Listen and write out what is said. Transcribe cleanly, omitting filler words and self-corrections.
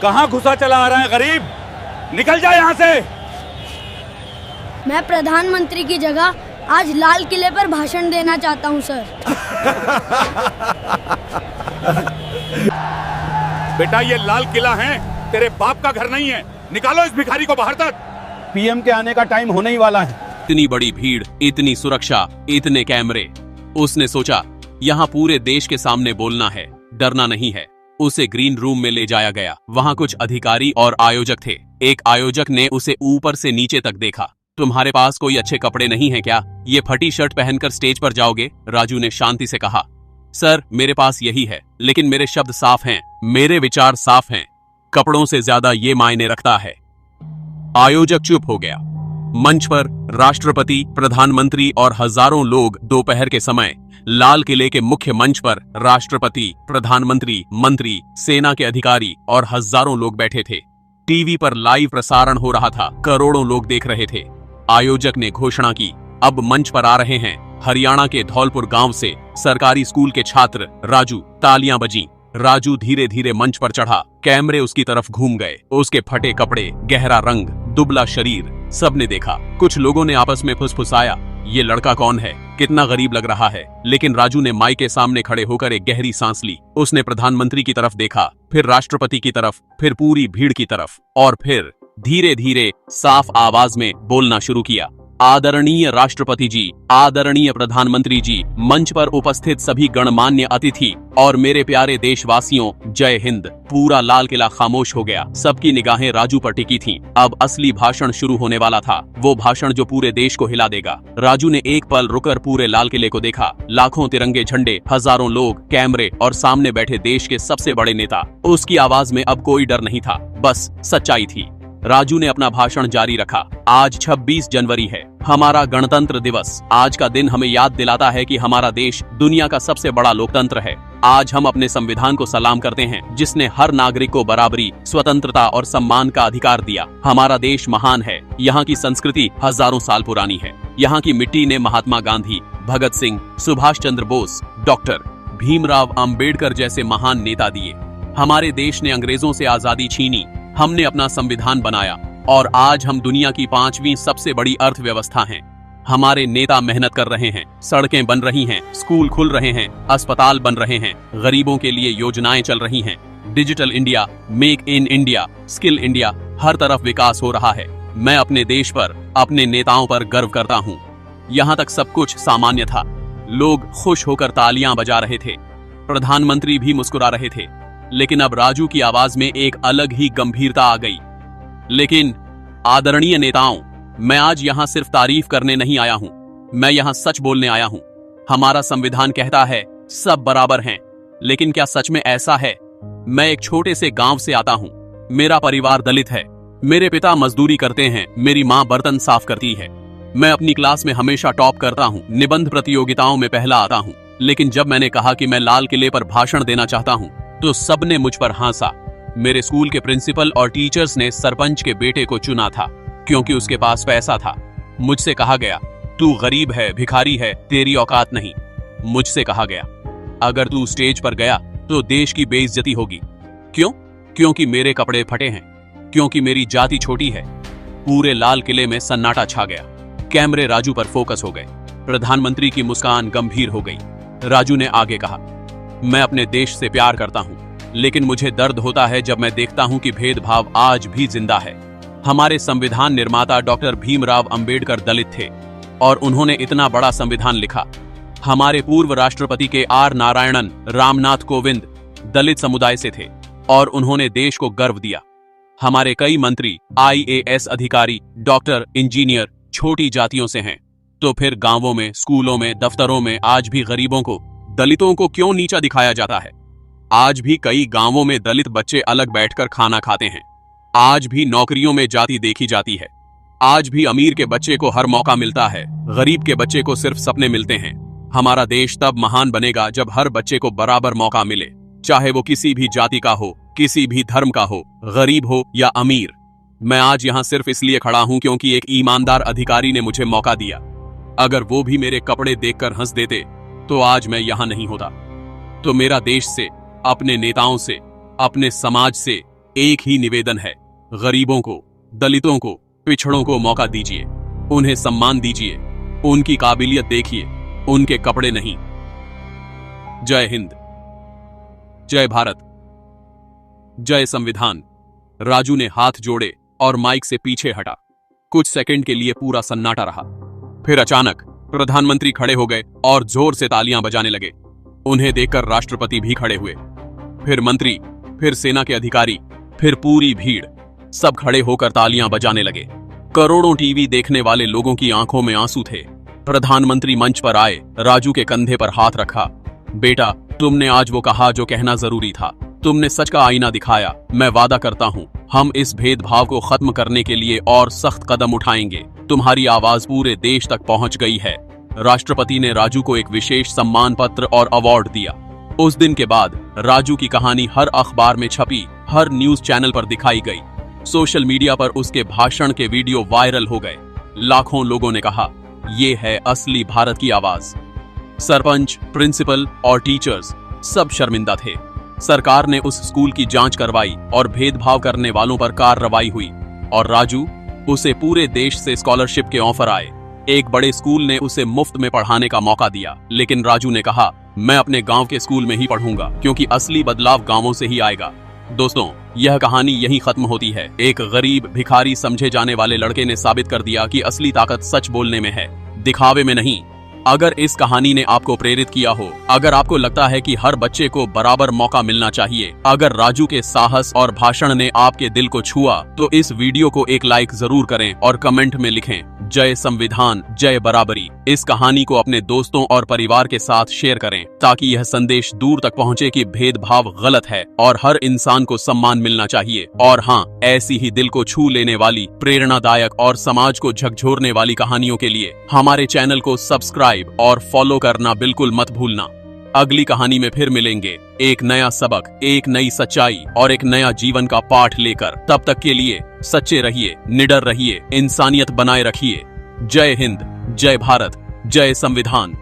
कहां घुसा चला आ रहा है गरीब? निकल जा यहां से। मैं प्रधानमंत्री की जगह आज लाल किले पर भाषण देना चाहता हूं सर। बेटा ये लाल किला है, तेरे बाप का घर नहीं है। निकालो इस भिखारी को बाहर तक। पीएम के आने का टाइम होने ही वाला है। इतनी बड़ी भीड़, इतनी सुरक्षा, इतने कैमरे। उसने सोचा यहाँ पूरे देश के सामने बोलना है, डरना नहीं है। उसे ग्रीन रूम में ले जाया गया। वहाँ कुछ अधिकारी और आयोजक थे। एक आयोजक ने उसे ऊपर से नीचे तक देखा। तुम्हारे पास कोई अच्छे कपड़े नहीं है क्या? ये फटी शर्ट पहनकर स्टेज पर जाओगे? राजू ने शांति से कहा। सर मेरे पास यही है, लेकिन मेरे शब्द साफ हैं, मेरे विचार साफ हैं। कपड़ों से ज्यादा ये मायने रखता है। आयोजक चुप हो गया। मंच पर राष्ट्रपति, प्रधानमंत्री और हजारों लोग दोपहर के समय लाल किले के मुख्य मंच पर राष्ट्रपति, प्रधानमंत्री, मंत्री, सेना के अधिकारी और हजारों लोग बैठे थे। टीवी पर लाइव प्रसारण हो रहा था। करोड़ों लोग देख रहे थे। आयोजक ने घोषणा की, अब मंच पर आ रहे हैं हरियाणा के धौलपुर गांव से सरकारी स्कूल के छात्र राजू। तालियां बजीं। राजू धीरे धीरे मंच पर चढ़ा। कैमरे उसकी तरफ घूम गए। उसके फटे कपड़े, गहरा रंग, दुबला शरीर, सबने देखा। कुछ लोगों ने आपस में फुसफुसाया, ये लड़का कौन है? कितना गरीब लग रहा है। लेकिन राजू ने माइक के सामने खड़े होकर एक गहरी सांस ली। उसने प्रधानमंत्री की तरफ देखा, फिर राष्ट्रपति की तरफ, फिर पूरी भीड़ की तरफ, और फिर धीरे धीरे साफ आवाज में बोलना शुरू किया। आदरणीय राष्ट्रपति जी, आदरणीय प्रधानमंत्री जी, मंच पर उपस्थित सभी गणमान्य अतिथि और मेरे प्यारे देशवासियों, जय हिंद। पूरा लाल किला खामोश हो गया। सबकी निगाहें राजू पर टिकी थीं। अब असली भाषण शुरू होने वाला था, वो भाषण जो पूरे देश को हिला देगा। राजू ने एक पल रुककर पूरे लाल किले को देखा। लाखों तिरंगे झंडे, हजारों लोग, कैमरे और सामने बैठे देश के सबसे बड़े नेता। उसकी आवाज में अब कोई डर नहीं था, बस सच्चाई थी। राजू ने अपना भाषण जारी रखा। आज 26 जनवरी है, हमारा गणतंत्र दिवस। आज का दिन हमें याद दिलाता है कि हमारा देश दुनिया का सबसे बड़ा लोकतंत्र है। आज हम अपने संविधान को सलाम करते हैं, जिसने हर नागरिक को बराबरी, स्वतंत्रता और सम्मान का अधिकार दिया। हमारा देश महान है। यहाँ की संस्कृति हजारों साल पुरानी है। यहाँ की मिट्टी ने महात्मा गांधी, भगत सिंह, सुभाष चंद्र बोस, डॉक्टर भीमराव अंबेडकर जैसे महान नेता दिए। हमारे देश ने अंग्रेजों से आजादी छीनी, हमने अपना संविधान बनाया और आज हम दुनिया की 5वीं सबसे बड़ी अर्थव्यवस्था हैं। हमारे नेता मेहनत कर रहे हैं, सड़कें बन रही हैं, स्कूल खुल रहे हैं, अस्पताल बन रहे हैं, गरीबों के लिए योजनाएं चल रही हैं। Digital India, make in India, skill India, हर तरफ विकास हो रहा है। मैं अपने देश पर, अपने नेताओं पर गर्व करता हूँ। यहाँ तक सब कुछ सामान्य था। लोग खुश होकर तालियां बजा रहे थे। प्रधानमंत्री भी मुस्कुरा रहे थे। लेकिन अब राजू की आवाज में एक अलग ही गंभीरता आ गई। लेकिन आदरणीय नेताओं, मैं आज यहाँ सिर्फ तारीफ करने नहीं आया हूँ, मैं यहाँ सच बोलने आया हूँ। हमारा संविधान कहता है सब बराबर हैं, लेकिन क्या सच में ऐसा है? मैं एक छोटे से गांव से आता हूँ। मेरा परिवार दलित है। मेरे पिता मजदूरी करते हैं, मेरी माँ बर्तन साफ करती है। मैं अपनी क्लास में हमेशा टॉप करता हूँ, निबंध प्रतियोगिताओं में पहला आता हूँ। लेकिन जब मैंने कहा कि मैं लाल किले पर भाषण देना चाहता हूँ, तो सबने मुझ पर हंसा। मेरे स्कूल के प्रिंसिपल और टीचर्स ने सरपंच के बेटे को चुना था, क्योंकि उसके पास पैसा था। मुझसे कहा गया, तू गरीब है, भिखारी है, तेरी औकात नहीं। मुझसे कहा गया, अगर तू स्टेज पर गया तो देश की बेइज्जती होगी। क्यों? क्योंकि मेरे कपड़े फटे हैं, क्योंकि मेरी जाति छोटी है। पूरे लाल किले में सन्नाटा छा गया। कैमरे राजू पर फोकस हो गए। प्रधानमंत्री की मुस्कान गंभीर हो गई। राजू ने आगे कहा, मैं अपने देश से प्यार करता हूं, लेकिन मुझे दर्द होता है जब मैं देखता हूं कि भेदभाव आज भी जिंदा है। हमारे संविधान निर्माता डॉक्टर भीमराव अंबेडकर दलित थे और उन्होंने इतना बड़ा संविधान लिखा। हमारे पूर्व राष्ट्रपति के आर नारायणन, रामनाथ कोविंद दलित समुदाय से थे और उन्होंने देश को गर्व दिया। हमारे कई मंत्री, IAS अधिकारी, डॉक्टर, इंजीनियर छोटी जातियों से हैं। तो फिर गांवों में, स्कूलों में, दफ्तरों में आज भी गरीबों को, दलितों को क्यों नीचा दिखाया जाता है? आज भी कई गांवों में दलित बच्चे अलग बैठकर खाना खाते हैं। आज भी नौकरियों में जाति देखी जाती है। आज भी अमीर के बच्चे को हर मौका मिलता है, गरीब के बच्चे को सिर्फ सपने मिलते हैं। हमारा देश तब महान बनेगा जब हर बच्चे को बराबर मौका मिले, चाहे वो किसी भी जाति का हो, किसी भी धर्म का हो, गरीब हो या अमीर। मैं आज यहाँ सिर्फ इसलिए खड़ा हूँ क्योंकि एक ईमानदार अधिकारी ने मुझे मौका दिया। अगर वो भी मेरे कपड़े देखकर हंस देते तो आज मैं यहाँ नहीं होता। तो मेरा देश से, अपने नेताओं से, अपने समाज से एक ही निवेदन है, गरीबों को, दलितों को, पिछड़ों को मौका दीजिए, उन्हें सम्मान दीजिए, उनकी काबिलियत देखिए, उनके कपड़े नहीं। जय हिंद, जय भारत, जय संविधान। राजू ने हाथ जोड़े और माइक से पीछे हटा। कुछ सेकंड के लिए पूरा सन्नाटा रहा। फिर अचानक प्रधानमंत्री खड़े हो गए और जोर से तालियां बजाने लगे। उन्हें देखकर राष्ट्रपति भी खड़े हुए, फिर मंत्री, फिर सेना के अधिकारी, फिर पूरी भीड़, सब खड़े होकर तालियां बजाने लगे। करोड़ों टीवी देखने वाले लोगों की आंखों में आंसू थे। प्रधानमंत्री मंच पर आए, राजू के कंधे पर हाथ रखा। बेटा, तुमने आज वो कहा जो कहना जरूरी था। तुमने सच का आईना दिखाया। मैं वादा करता हूँ, हम इस भेदभाव को खत्म करने के लिए और सख्त कदम उठाएंगे। तुम्हारी आवाज पूरे देश तक पहुंच गई है। राष्ट्रपति ने राजू को एक विशेष सम्मान पत्र और अवार्ड दिया। उस दिन के बाद राजू की कहानी हर अखबार में छपी, हर न्यूज चैनल पर दिखाई गई। सोशल मीडिया पर उसके भाषण के वीडियो वायरल हो गए। लाखों लोगों ने कहा, ये है असली भारत की आवाज। सरपंच, प्रिंसिपल और टीचर्स सब शर्मिंदा थे। सरकार ने उस स्कूल की जांच करवाई और भेदभाव करने वालों पर कार्रवाई हुई। और राजू, उसे पूरे देश से स्कॉलरशिप के ऑफर आए। एक बड़े स्कूल ने उसे मुफ्त में पढ़ाने का मौका दिया, लेकिन राजू ने कहा, मैं अपने गांव के स्कूल में ही पढ़ूंगा, क्योंकि असली बदलाव गांवों से ही आएगा। दोस्तों, यह कहानी यहीं खत्म होती है। एक गरीब, भिखारी समझे जाने वाले लड़के ने साबित कर दिया कि असली ताकत सच बोलने में है, दिखावे में नहीं। अगर इस कहानी ने आपको प्रेरित किया हो, अगर आपको लगता है कि हर बच्चे को बराबर मौका मिलना चाहिए, अगर राजू के साहस और भाषण ने आपके दिल को छुआ, तो इस वीडियो को एक लाइक जरूर करें और कमेंट में लिखें, जय संविधान, जय बराबरी। इस कहानी को अपने दोस्तों और परिवार के साथ शेयर करें, ताकि यह संदेश दूर तक पहुंचे कि भेदभाव गलत है और हर इंसान को सम्मान मिलना चाहिए। और हाँ, ऐसी ही दिल को छू लेने वाली, प्रेरणादायक और समाज को झकझोरने वाली कहानियों के लिए हमारे चैनल को सब्सक्राइब और फॉलो करना बिल्कुल मत भूलना। अगली कहानी में फिर मिलेंगे, एक नया सबक, एक नई सच्चाई और एक नया जीवन का पाठ लेकर। तब तक के लिए सच्चे रहिए, निडर रहिए, इंसानियत बनाए रखिए। जय हिंद, जय भारत, जय संविधान।